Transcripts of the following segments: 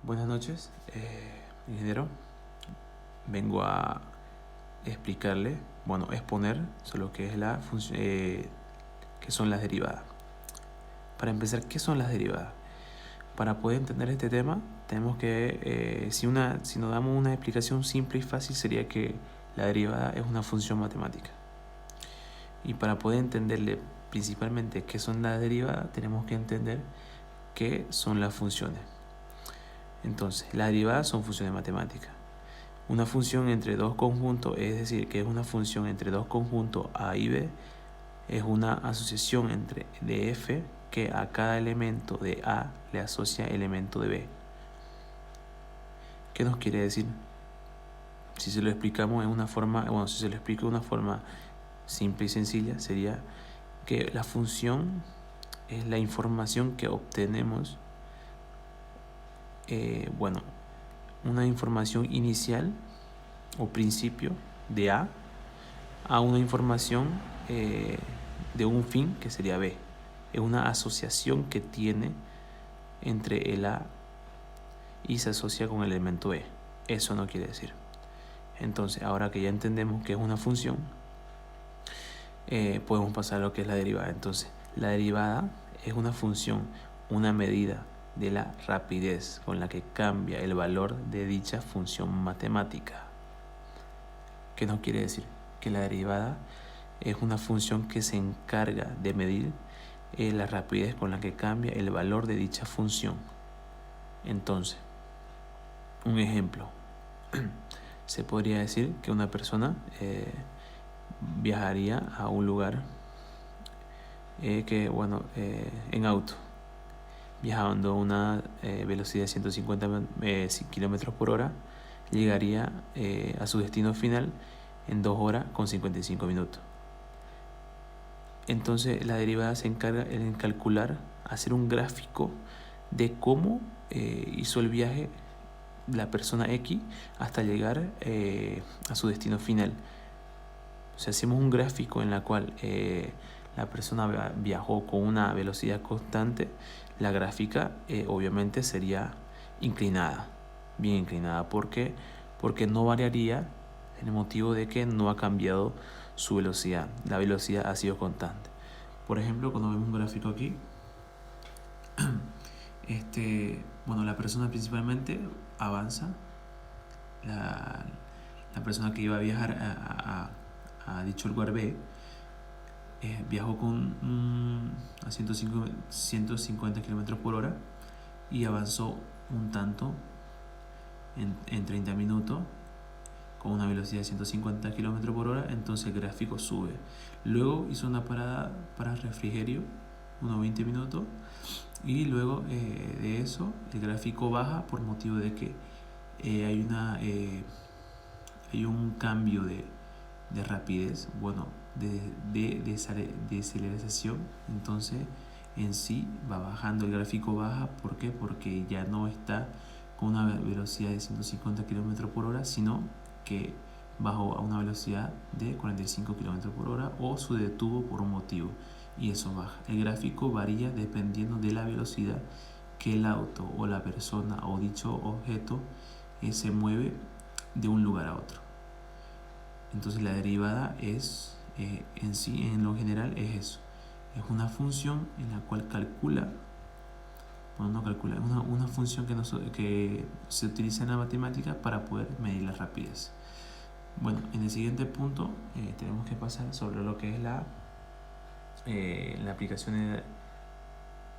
Buenas noches, ingeniero. Vengo a explicarle, exponer sobre lo que es la función, qué son las derivadas. Para empezar, ¿qué son las derivadas? Para poder entender este tema, tenemos que, si nos damos una explicación simple y fácil, sería que la derivada es una función matemática. Y para poder entenderle principalmente qué son las derivadas, tenemos que entender qué son las funciones. Entonces, las derivadas son funciones matemáticas. Una función entre dos conjuntos, es decir, que es una función entre dos conjuntos A y B, es una asociación de f que a cada elemento de A le asocia elemento de B. ¿Qué nos quiere decir? Si se lo explicamos en una forma, si se lo explico de una forma simple y sencilla, sería que la función es la información que obtenemos, una información inicial o principio de A una información de un fin que sería B. Es una asociación que tiene entre el A y se asocia con el elemento B. Eso no quiere decir. Entonces, ahora que ya entendemos que es una función, podemos pasar a lo que es la derivada. Entonces, la derivada es una función, una medida de la rapidez con la que cambia el valor de dicha función matemática. ¿Qué nos quiere decir? Que la derivada es una función que se encarga de medir la rapidez con la que cambia el valor de dicha función. Entonces, un ejemplo, se podría decir que una persona viajaría a un lugar en auto, viajando a una velocidad de 150 km por hora, llegaría a su destino final en 2 horas con 55 minutos. Entonces la derivada se encarga en calcular, hacer un gráfico de cómo hizo el viaje la persona X hasta llegar a su destino final. O sea, hacemos un gráfico en la cual la persona viajó con una velocidad constante. La gráfica obviamente sería inclinada, bien inclinada. ¿Por qué? Porque no variaría en el motivo de que no ha cambiado su velocidad. La velocidad ha sido constante. Por ejemplo, cuando vemos un gráfico aquí, la persona principalmente avanza. La persona que iba a viajar a dicho lugar B viajó a 150 km por hora y avanzó un tanto en 30 minutos con una velocidad de 150 km por hora. Entonces el gráfico sube. Luego hizo una parada para refrigerio, unos 20 minutos, y luego de eso el gráfico baja por motivo de que hay un cambio de rapidez, de aceleración. Entonces en sí va bajando, el gráfico baja. ¿Por qué? Porque ya no está con una velocidad de 150 km por hora, sino que bajó a una velocidad de 45 km por hora o se detuvo por un motivo y eso baja. El gráfico varía dependiendo de la velocidad que el auto o la persona o dicho objeto se mueve de un lugar a otro. Entonces la derivada es en sí, en lo general, es eso. Es una función en la cual calcula, una función que se utiliza en la matemática para poder medir la rapidez. Bueno, en el siguiente punto tenemos que pasar sobre lo que es la aplicación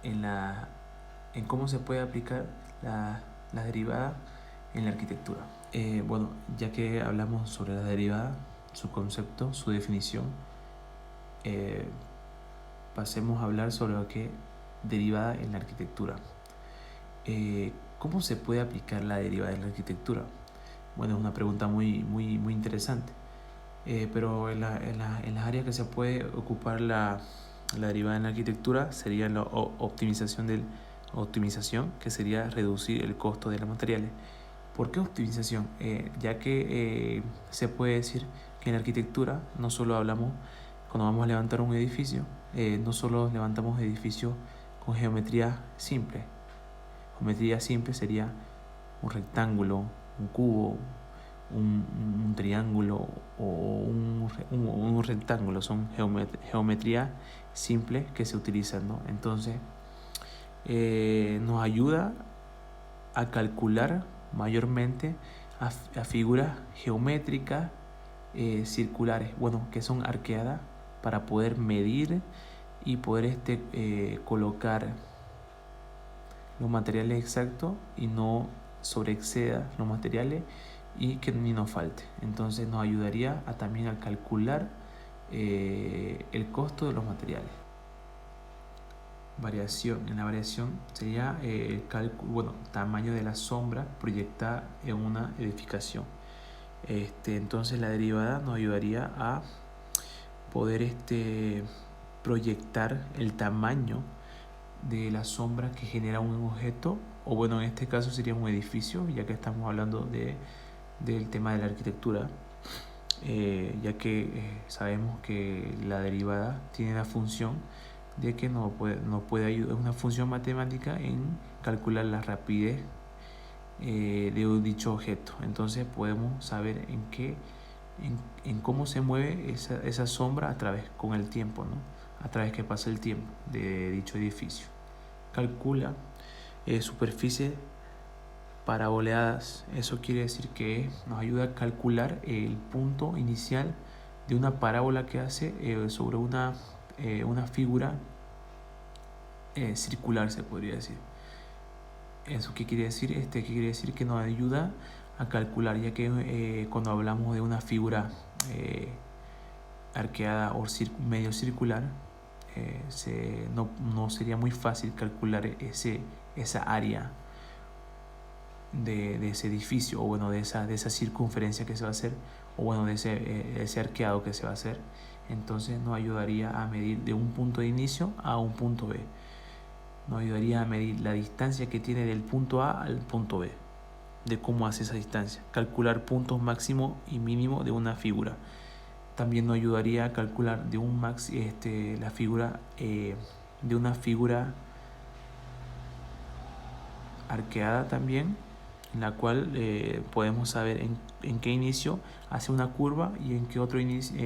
en cómo se puede aplicar la derivada en la arquitectura. Ya que hablamos sobre la derivada, su concepto, su definición, pasemos a hablar sobre lo que es derivada en la arquitectura. ¿Cómo se puede aplicar la derivada en la arquitectura? Bueno, es una pregunta muy interesante. Pero en las áreas que se puede ocupar la derivada en la arquitectura sería la optimización, que sería reducir el costo de los materiales. ¿Por qué optimización? Ya que se puede decir que en la arquitectura no solo hablamos, cuando vamos a levantar un edificio, no solo levantamos edificios con geometría simple. Geometría simple sería un rectángulo, un cubo, un triángulo o un rectángulo. Son geometría simple que se utilizan, ¿no? Entonces nos ayuda a calcular mayormente a figuras geométricas circulares, bueno, que son arqueadas, para poder medir y poder colocar los materiales exactos y no sobreexceda los materiales y que ni nos falte. Entonces nos ayudaría también a calcular el costo de los materiales. En la variación sería el cálculo, bueno, tamaño de la sombra proyectada en una edificación. Entonces la derivada nos ayudaría a poder proyectar el tamaño de la sombra que genera un objeto, o bueno, en este caso sería un edificio, ya que estamos hablando del tema de la arquitectura, ya que sabemos que la derivada tiene la función de que nos puede ayudar, es una función matemática en calcular la rapidez de dicho objeto. Entonces podemos saber en cómo se mueve esa sombra con el tiempo, ¿no? A través que pasa el tiempo de dicho edificio. Calcula superficie paraboleadas. Eso quiere decir que nos ayuda a calcular el punto inicial de una parábola que hace sobre una figura circular, se podría decir. ¿Eso qué quiere decir? ¿Qué quiere decir? Que nos ayuda a calcular, ya que cuando hablamos de una figura arqueada o medio circular, no sería muy fácil calcular esa área de ese edificio, o bueno, de esa circunferencia que se va a hacer, o bueno, de ese arqueado que se va a hacer. Entonces nos ayudaría a medir de un punto de inicio a un punto B. Nos ayudaría a medir la distancia que tiene del punto A al punto B, de cómo hace esa distancia, calcular puntos máximo y mínimo de una figura. También nos ayudaría a calcular la figura de una figura arqueada también, en la cual podemos saber en qué inicio hace una curva y en qué otro inicio,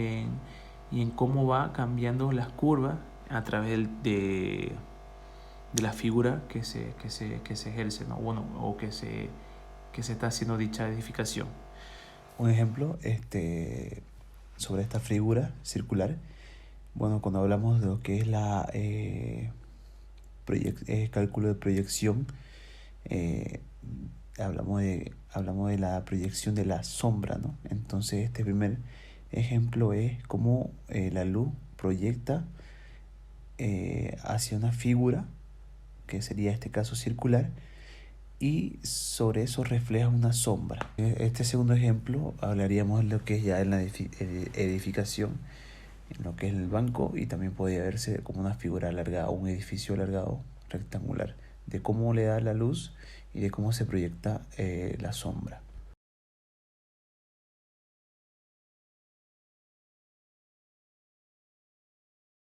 y en cómo va cambiando las curvas a través de la figura que se ejerce, ¿no? Bueno, o que se está haciendo dicha edificación. Un ejemplo sobre esta figura circular, bueno, cuando hablamos de lo que es la cálculo de proyección, hablamos de la proyección de la sombra, ¿no? Entonces este primer ejemplo es cómo la luz proyecta hacia una figura, que sería este caso circular, y sobre eso refleja una sombra. Este segundo ejemplo hablaríamos de lo que es ya en la edificación, en lo que es el banco, y también podría verse como una figura alargada, un edificio alargado rectangular, de cómo le da la luz y de cómo se proyecta la sombra.